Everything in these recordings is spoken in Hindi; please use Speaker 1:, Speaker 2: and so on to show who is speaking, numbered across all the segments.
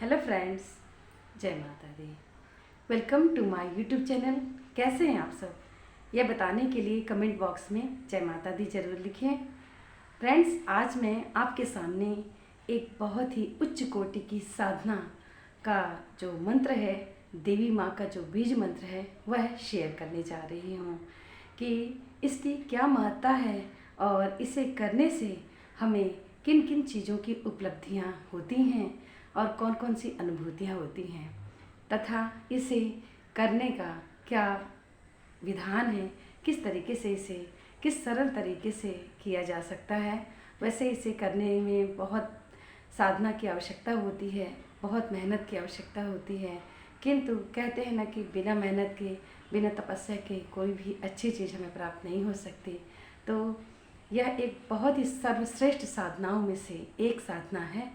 Speaker 1: हेलो फ्रेंड्स, जय Mata Di. Welcome to my YouTube channel. कैसे हैं आप सब? यह बताने के लिए कमेंट बॉक्स में जय माता दी ज़रूर लिखें। फ्रेंड्स, आज मैं आपके सामने एक बहुत ही उच्च कोटि की साधना का जो मंत्र है, देवी माँ का जो बीज मंत्र है, वह शेयर करने जा रही हूँ कि इसकी क्या महत्ता है और इसे करने से हमें किन किन चीज़ों की उपलब्धियाँ होती हैं और कौन कौन सी अनुभूतियाँ होती हैं, तथा इसे करने का क्या विधान है, किस तरीके से इसे किस सरल तरीके से किया जा सकता है। वैसे इसे करने में बहुत साधना की आवश्यकता होती है, बहुत मेहनत की आवश्यकता होती है, किंतु कहते हैं ना कि बिना मेहनत के, बिना तपस्या के कोई भी अच्छी चीज़ हमें प्राप्त नहीं हो सकती। तो यह एक बहुत ही सर्वश्रेष्ठ साधनाओं में से एक साधना है,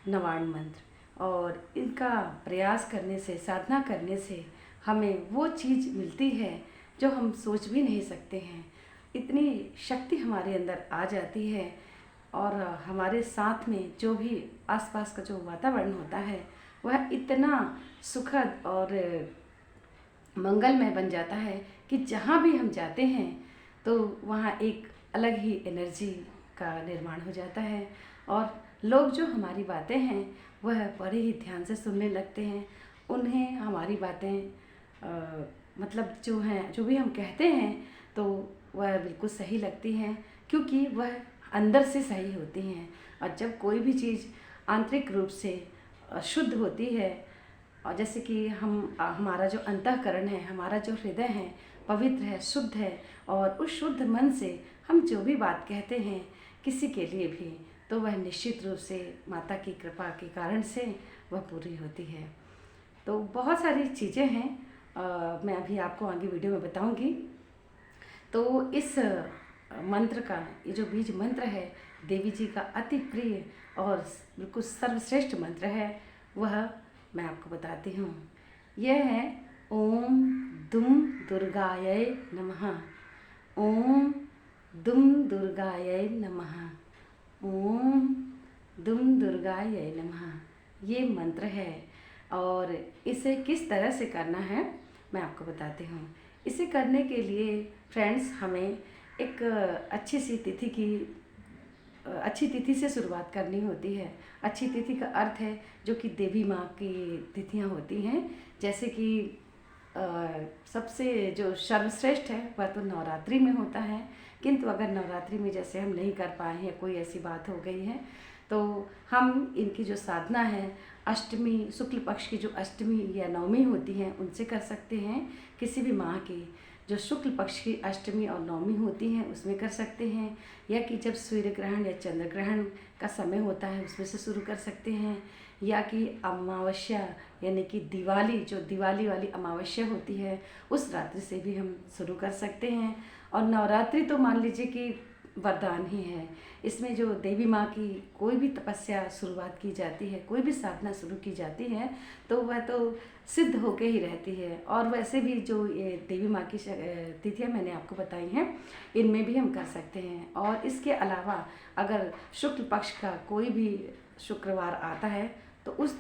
Speaker 1: नवाण मंत्र। और इनका प्रयास करने से, साधना करने से हमें वो चीज़ मिलती है जो हम सोच भी नहीं सकते हैं। इतनी शक्ति हमारे अंदर आ जाती है और हमारे साथ में जो भी आसपास का जो वातावरण होता है वह इतना सुखद और मंगलमय बन जाता है कि जहाँ भी हम जाते हैं तो वहाँ एक अलग ही एनर्जी का निर्माण हो जाता है और लोग जो हमारी बातें हैं वह बड़े ही ध्यान से सुनने लगते हैं। उन्हें हमारी बातें मतलब जो हैं, जो भी हम कहते हैं तो वह बिल्कुल सही लगती हैं, क्योंकि वह अंदर से सही होती हैं। और जब कोई भी चीज़ आंतरिक रूप से शुद्ध होती है, और जैसे कि हमारा जो अंतःकरण है, हमारा जो हृदय है पवित्र है, शुद्ध है, और उस शुद्ध मन से हम जो भी बात कहते हैं किसी के लिए भी, तो वह निश्चित रूप से माता की कृपा के कारण से वह पूरी होती है। तो बहुत सारी चीज़ें हैं, मैं अभी आपको आगे वीडियो में बताऊंगी। तो इस मंत्र का, ये जो बीज मंत्र है, देवी जी का अति प्रिय और बिल्कुल सर्वश्रेष्ठ मंत्र है, वह मैं आपको बताती हूँ। यह है ओम दुम दुर्गायै नमः। ओम दुम दुर्गायै नमः। ओम दुम दुर्गायै नमः। ये मंत्र है और इसे किस तरह से करना है मैं आपको बताती हूँ। इसे करने के लिए फ्रेंड्स हमें एक अच्छी तिथि से शुरुआत करनी होती है। अच्छी तिथि का अर्थ है जो कि देवी माँ की तिथियाँ होती हैं। जैसे कि सबसे जो सर्वश्रेष्ठ है वह तो नवरात्रि में होता है, किंतु अगर नवरात्रि में जैसे हम नहीं कर पाए हैं, कोई ऐसी बात हो गई है, तो हम इनकी जो साधना है अष्टमी, शुक्ल पक्ष की जो अष्टमी या नवमी होती हैं उनसे कर सकते हैं। किसी भी माह की जो शुक्ल पक्ष की अष्टमी और नवमी होती हैं उसमें कर सकते हैं, या कि जब सूर्य ग्रहण या चंद्र ग्रहण का समय होता है उसमें से शुरू कर सकते हैं, या कि अमावस्या यानी कि दिवाली, जो दिवाली वाली अमावस्या होती है उस रात्रि से भी हम शुरू कर सकते हैं। और नवरात्रि तो मान लीजिए कि वरदान ही है। इसमें जो देवी माँ की कोई भी तपस्या शुरुआत की जाती है, कोई भी साधना शुरू की जाती है, तो वह तो सिद्ध होके ही रहती है। और वैसे भी जो ये देवी माँ की तिथियाँ मैंने आपको बताई हैं, इनमें भी हम कर सकते हैं। और इसके अलावा अगर शुक्ल पक्ष का कोई भी शुक्रवार आता है तो उस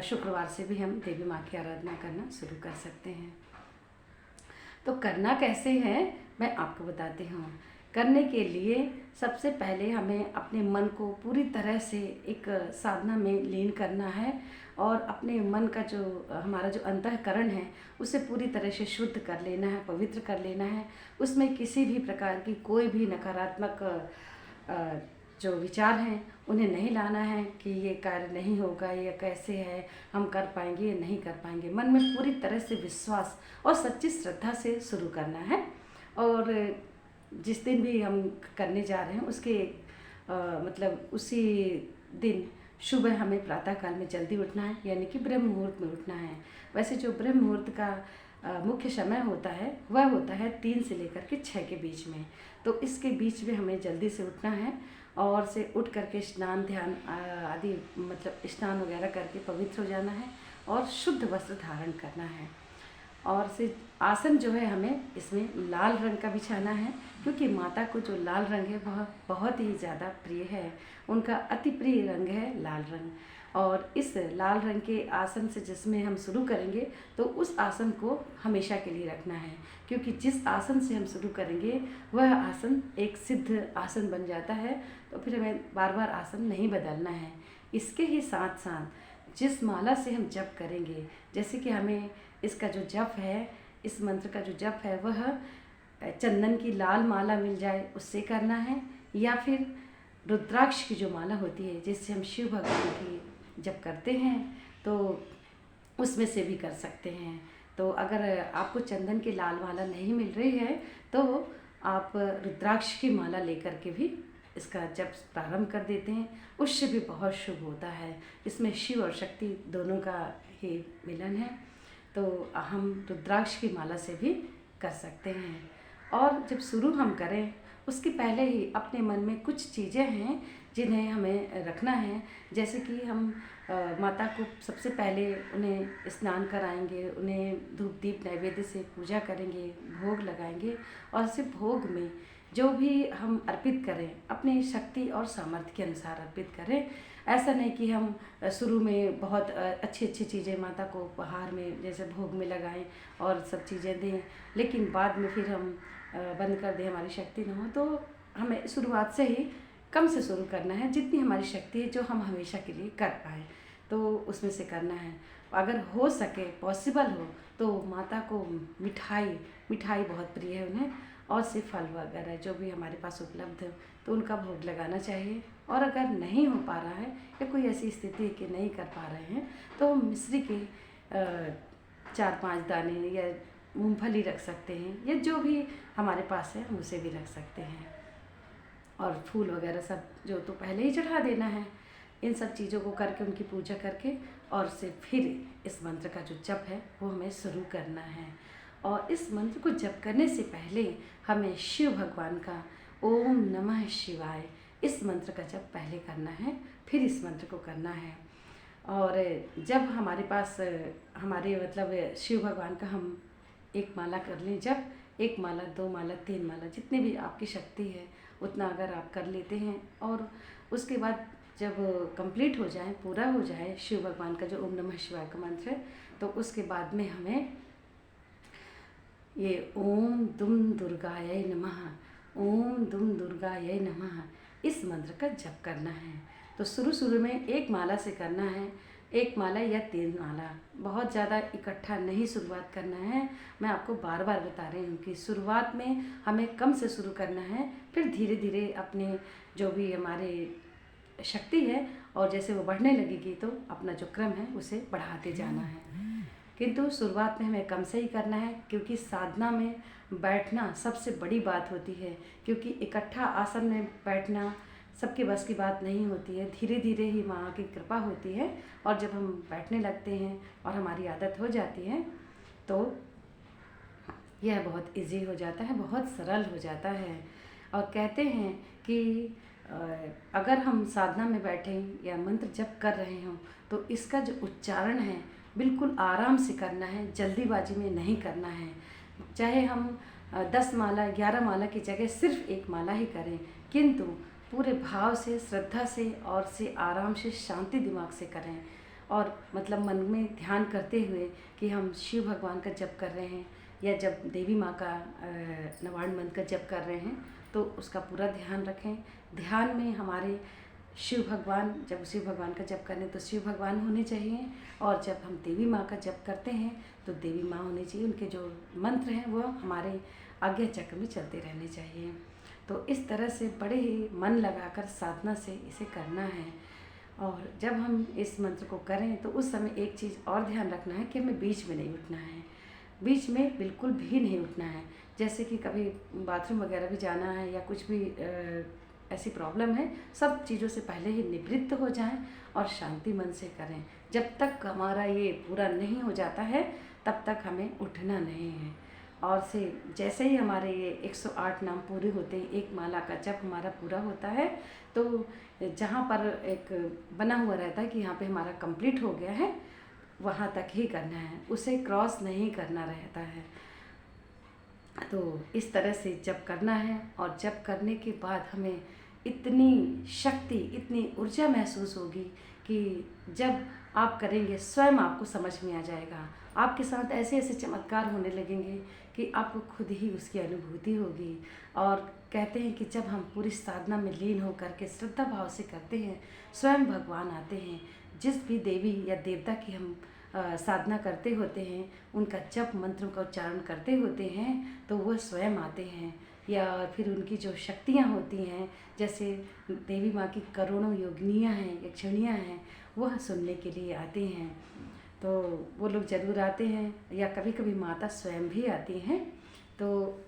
Speaker 1: शुक्रवार से भी हम देवी माँ की आराधना करना शुरू कर सकते हैं। तो करना कैसे है मैं आपको बताती हूँ। करने के लिए सबसे पहले हमें अपने मन को पूरी तरह से एक साधना में लीन करना है और अपने मन का जो हमारा जो अंतःकरण है उसे पूरी तरह से शुद्ध कर लेना है, पवित्र कर लेना है। उसमें किसी भी प्रकार की कोई भी नकारात्मक जो विचार हैं उन्हें नहीं लाना है कि ये कार्य नहीं होगा, ये कैसे है, हम कर पाएंगे, ये नहीं कर पाएंगे। मन में पूरी तरह से विश्वास और सच्ची श्रद्धा से शुरू करना है। और जिस दिन भी हम करने जा रहे हैं उसके मतलब उसी दिन सुबह हमें प्रातःकाल में जल्दी उठना है, यानी कि ब्रह्म मुहूर्त में उठना है। वैसे जो ब्रह्म मुहूर्त का मुख्य समय होता है वह होता है 3 से लेकर के 6 के बीच में। तो इसके बीच में हमें जल्दी से उठना है और से उठ करके स्नान ध्यान आदि मतलब स्नान वगैरह करके पवित्र हो जाना है और शुद्ध वस्त्र धारण करना है। और से आसन जो है हमें इसमें लाल रंग का बिछाना है, क्योंकि माता को जो लाल रंग है वह बहुत ही ज़्यादा प्रिय है। उनका अति प्रिय रंग है लाल रंग। और इस लाल रंग के आसन से जिसमें हम शुरू करेंगे तो उस आसन को हमेशा के लिए रखना है, क्योंकि जिस आसन से हम शुरू करेंगे वह आसन एक सिद्ध आसन बन जाता है। तो फिर हमें बार बार आसन नहीं बदलना है। इसके ही साथ साथ जिस माला से हम जप करेंगे, जैसे कि हमें इसका जो जप है, इस मंत्र का जो जप है वह चंदन की लाल माला मिल जाए उससे करना है, या फिर रुद्राक्ष की जो माला होती है जिससे हम शिव भगवान की जप करते हैं तो उसमें से भी कर सकते हैं। तो अगर आपको चंदन की लाल माला नहीं मिल रही है तो आप रुद्राक्ष की माला लेकर के भी इसका जप प्रारंभ कर देते हैं, उससे भी बहुत शुभ होता है। इसमें शिव और शक्ति दोनों का ही मिलन है। तो हम रुद्राक्ष की माला से भी कर सकते हैं। और जब शुरू हम करें उसके पहले ही अपने मन में कुछ चीज़ें हैं जिन्हें हमें रखना है। जैसे कि हम माता को सबसे पहले उन्हें स्नान कराएंगे, उन्हें धूप दीप नैवेद्य से पूजा करेंगे, भोग लगाएंगे, और सिर्फ भोग में जो भी हम अर्पित करें अपनी शक्ति और सामर्थ्य के अनुसार अर्पित करें। ऐसा नहीं कि हम शुरू में बहुत अच्छी अच्छी चीज़ें माता को उपहार में जैसे भोग में लगाएं और सब चीज़ें दें, लेकिन बाद में फिर हम बंद कर दें, हमारी शक्ति न हो। तो हमें शुरुआत से ही कम से शुरू करना है, जितनी हमारी शक्ति है जो हम हमेशा के लिए कर पाएँ तो उसमें से करना है। अगर हो सके, पॉसिबल हो, तो माता को मिठाई बहुत प्रिय है उन्हें, और से फल वगैरह जो भी हमारे पास उपलब्ध है तो उनका भोग लगाना चाहिए। और अगर नहीं हो पा रहा है या कोई ऐसी स्थिति है कि नहीं कर पा रहे हैं तो मिश्री के 4-5 दाने या मूंगफली रख सकते हैं, या जो भी हमारे पास है हम उसे भी रख सकते हैं। और फूल वगैरह सब जो तो पहले ही चढ़ा देना है। इन सब चीज़ों को करके उनकी पूजा करके और से फिर इस मंत्र का जो जप है वो हमें शुरू करना है। और इस मंत्र को जप करने से पहले हमें शिव भगवान का ओम नमः शिवाय इस मंत्र का जप पहले करना है, फिर इस मंत्र को करना है। और जब हमारे पास हमारे मतलब शिव भगवान का हम एक माला कर लें, जब 1 माला 2 माला 3 माला जितनी भी आपकी शक्ति है उतना अगर आप कर लेते हैं, और उसके बाद जब कंप्लीट हो जाए, पूरा हो जाए शिव भगवान का जो ओम नमः शिवाय का मंत्र है, तो उसके बाद में हमें ये ओम दुम दुर्गायै नमः, ओम दुम दुर्गायै नमः इस मंत्र का जप करना है। तो शुरू में 1 माला से करना है, 1 माला या 3 माला, बहुत ज़्यादा इकट्ठा नहीं शुरुआत करना है। मैं आपको बार बार बता रही हूँ कि शुरुआत में हमें कम से शुरू करना है, फिर धीरे धीरे अपने जो भी हमारे शक्ति है और जैसे वो बढ़ने लगेगी तो अपना जो क्रम है उसे बढ़ाते जाना है। किंतु शुरुआत में हमें कम से ही करना है, क्योंकि साधना में बैठना सबसे बड़ी बात होती है, क्योंकि इकट्ठा आसन में बैठना सबके बस की बात नहीं होती है। धीरे धीरे ही माँ की कृपा होती है, और जब हम बैठने लगते हैं और हमारी आदत हो जाती है तो यह बहुत इजी हो जाता है, बहुत सरल हो जाता है। और कहते हैं कि अगर हम साधना में बैठें या मंत्र जप कर रहे हों तो इसका जो उच्चारण है बिल्कुल आराम से करना है, जल्दीबाजी में नहीं करना है। चाहे हम 10 माला 11 माला की जगह सिर्फ 1 माला ही करें, किंतु पूरे भाव से, श्रद्धा से और से आराम से, शांति दिमाग से करें। और मतलब मन में ध्यान करते हुए कि हम शिव भगवान का जप कर रहे हैं, या जब देवी माँ का नवार्ण मंत्र का जप कर रहे हैं तो उसका पूरा ध्यान रखें। ध्यान में हमारे शिव भगवान, जब शिव भगवान का जप करें तो शिव भगवान होने चाहिए, और जब हम देवी माँ का जप करते हैं तो देवी माँ होनी चाहिए। उनके जो मंत्र हैं वो हमारे आज्ञा चक्र में चलते रहने चाहिए। तो इस तरह से बड़े ही मन लगाकर साधना से इसे करना है। और जब हम इस मंत्र को करें तो उस समय एक चीज़ और ध्यान रखना है कि हमें बीच में नहीं उठना है, बीच में बिल्कुल भी नहीं उठना है। जैसे कि कभी बाथरूम वगैरह भी जाना है या कुछ भी ऐसी प्रॉब्लम है, सब चीज़ों से पहले ही निवृत्त हो जाएं और शांति मन से करें। जब तक हमारा ये पूरा नहीं हो जाता है तब तक हमें उठना नहीं है। और से जैसे ही हमारे ये 108 नाम पूरे होते हैं, 1 माला का जब हमारा पूरा होता है तो जहाँ पर एक बना हुआ रहता है कि यहाँ पे हमारा कंप्लीट हो गया है, वहाँ तक ही करना है, उसे क्रॉस नहीं करना रहता है। तो इस तरह से जप करना है, और जप करने के बाद हमें इतनी शक्ति, इतनी ऊर्जा महसूस होगी कि जब आप करेंगे स्वयं आपको समझ में आ जाएगा। आपके साथ ऐसे ऐसे चमत्कार होने लगेंगे कि आपको खुद ही उसकी अनुभूति होगी। और कहते हैं कि जब हम पूरी साधना में लीन होकर के श्रद्धा भाव से करते हैं, स्वयं भगवान आते हैं। जिस भी देवी या देवता की हम साधना करते होते हैं, उनका जप मंत्रों का उच्चारण करते होते हैं तो वह स्वयं आते हैं। या फिर उनकी जो शक्तियाँ होती हैं, जैसे देवी माँ की करोड़ों योगिनियाँ हैं, यक्षिणियाँ हैं, वह सुनने के लिए आते हैं। तो वो लोग ज़रूर आते हैं, या कभी कभी माता स्वयं भी आती हैं। तो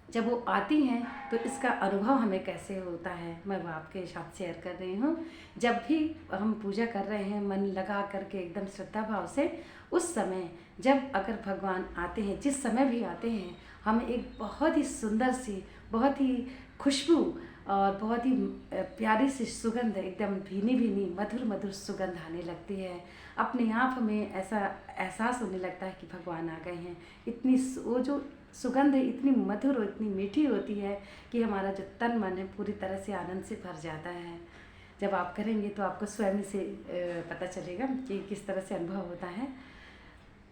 Speaker 1: जब वो आती हैं तो इसका अनुभव हमें कैसे होता है, मैं वो आपके साथ शेयर कर रही हूँ। जब भी हम पूजा कर रहे हैं मन लगा करके एकदम श्रद्धा भाव से, उस समय जब अगर भगवान आते हैं, जिस समय भी आते हैं, हमें एक बहुत ही सुंदर सी, बहुत ही खुशबू और बहुत ही प्यारी सी सुगंध, एकदम भीनी भीनी मधुर मधुर सुगंध आने लगती है। अपने आप हमें ऐसा एहसास होने लगता है कि भगवान आ गए हैं। इतनी वो जो सुगंध इतनी मधुर और इतनी मीठी होती है कि हमारा जो तन मन है पूरी तरह से आनंद से भर जाता है। जब आप करेंगे तो आपको स्वयं से पता चलेगा कि किस तरह से अनुभव होता है।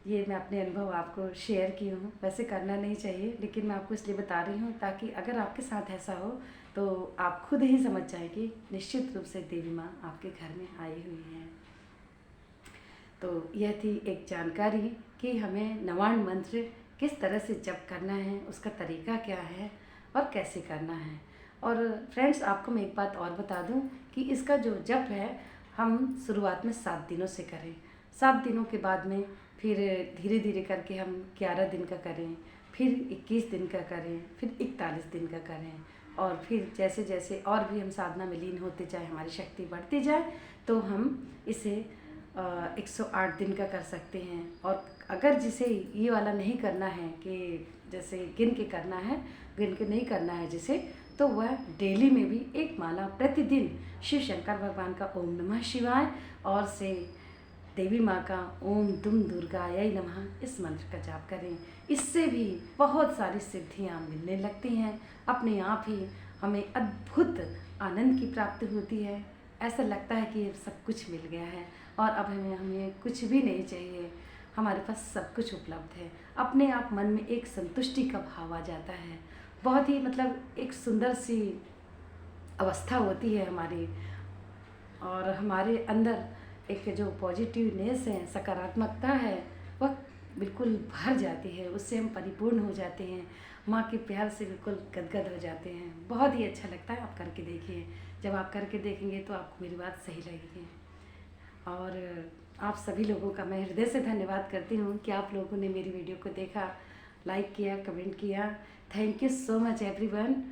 Speaker 1: ये मैं अपने अनुभव आपको शेयर की हूँ। वैसे करना नहीं चाहिए, लेकिन मैं आपको इसलिए बता रही हूँ ताकि अगर आपके साथ ऐसा हो तो आप खुद ही समझ जाए कि निश्चित रूप से देवी माँ आपके घर में आई हुई हैं। तो यह थी एक जानकारी कि हमें नवाण मंत्र किस तरह से जप करना है, उसका तरीका क्या है और कैसे करना है। और फ्रेंड्स, आपको मैं एक बात और बता दूं कि इसका जो जप है हम शुरुआत में 7 दिनों से करें। 7 दिनों के बाद में फिर धीरे धीरे करके हम 11 दिन का करें, फिर 21 दिन का करें, फिर 41 दिन का करें। और फिर जैसे जैसे और भी हम साधना में लीन होते जाए, हमारी शक्ति बढ़ती जाए, तो हम इसे 108 दिन का कर सकते हैं। और अगर जिसे ये वाला नहीं करना है कि जैसे गिन के करना है, गिन के नहीं करना है जिसे, तो वह डेली में भी एक माला प्रतिदिन शिव शंकर भगवान का ओम नमः शिवाय और से देवी माँ का ओम दुम दुर्गायै नमः इस मंत्र का जाप करें। इससे भी बहुत सारी सिद्धियाँ मिलने लगती हैं। अपने आप ही हमें अद्भुत आनंद की प्राप्ति होती है। ऐसा लगता है कि सब कुछ मिल गया है और अब हमें कुछ भी नहीं चाहिए, हमारे पास सब कुछ उपलब्ध है। अपने आप मन में एक संतुष्टि का भाव आ जाता है। बहुत ही मतलब एक सुंदर सी अवस्था होती है हमारी, और हमारे अंदर एक जो पॉजिटिवनेस है, सकारात्मकता है, वह बिल्कुल भर जाती है। उससे हम परिपूर्ण हो जाते हैं, माँ के प्यार से बिल्कुल गदगद हो जाते हैं। बहुत ही अच्छा लगता है। आप करके देखिए। जब आप करके देखेंगे तो आपको मेरी बात सही लगेगी। और आप सभी लोगों का मैं हृदय से धन्यवाद करती हूँ कि आप लोगों ने मेरी वीडियो को देखा, लाइक किया, कमेंट किया। Thank you so much everyone.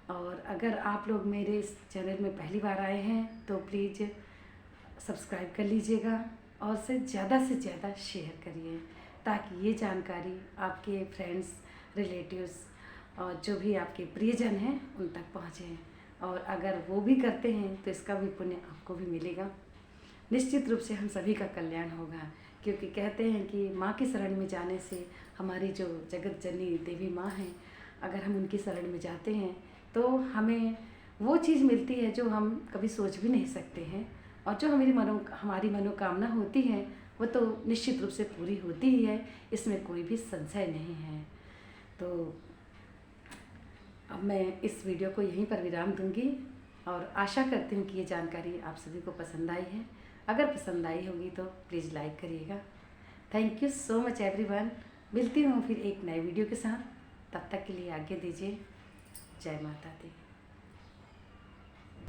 Speaker 1: और अगर आप लोग मेरे इस चैनल में पहली बार आए हैं तो प्लीज़ सब्सक्राइब कर लीजिएगा और से ज़्यादा शेयर करिए, ताकि ये जानकारी आपके फ्रेंड्स, रिलेटिव्स और जो भी आपके प्रियजन हैं उन तक पहुँचे। और अगर वो भी करते हैं तो इसका भी पुण्य आपको भी मिलेगा। निश्चित रूप से हम सभी का कल्याण होगा, क्योंकि कहते हैं कि माँ की शरण में जाने से हमारी जो जगत जननी देवी माँ हैं, अगर हम उनकी शरण में जाते हैं तो हमें वो चीज़ मिलती है जो हम कभी सोच भी नहीं सकते हैं। और जो हमारी मनोकामना होती है वो तो निश्चित रूप से पूरी होती ही है, इसमें कोई भी संशय नहीं है। तो अब मैं इस वीडियो को यहीं पर विराम दूंगी और आशा करती हूँ कि ये जानकारी आप सभी को पसंद आई है। अगर पसंद आई होगी तो प्लीज़ लाइक करिएगा। Thank you so much everyone. मिलती हूँ फिर एक नए वीडियो के साथ। तब तक के लिए आज्ञा दीजिए। जय माता दी।